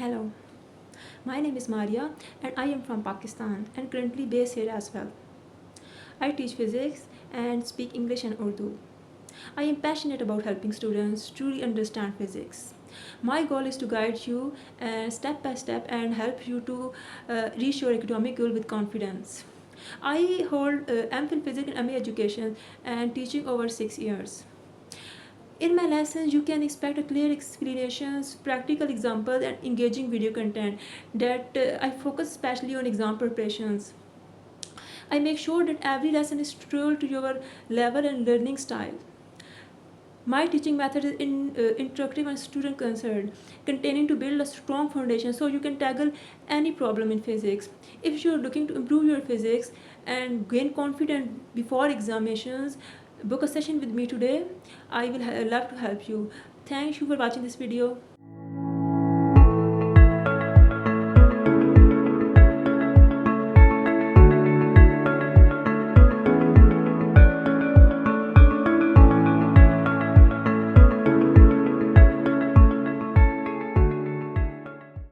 Hello, my name is Maria and I am from Pakistan and currently based here as well. I teach physics and speak English and Urdu. I am passionate about helping students truly understand physics. My goal is to guide you step by step and help you to reach your academic goal with confidence. I hold MPhil Physics and MA education and teaching over 6 years. In my lessons, you can expect a clear explanations, practical examples, and engaging video content that I focus especially on exam preparations. I make sure that every lesson is true to your level and learning style. My teaching method is interactive and student concerned, containing to build a strong foundation so you can tackle any problem in physics. If you are looking to improve your physics and gain confidence before examinations, book a session with me today. I will love to help you. Thank you for watching this video.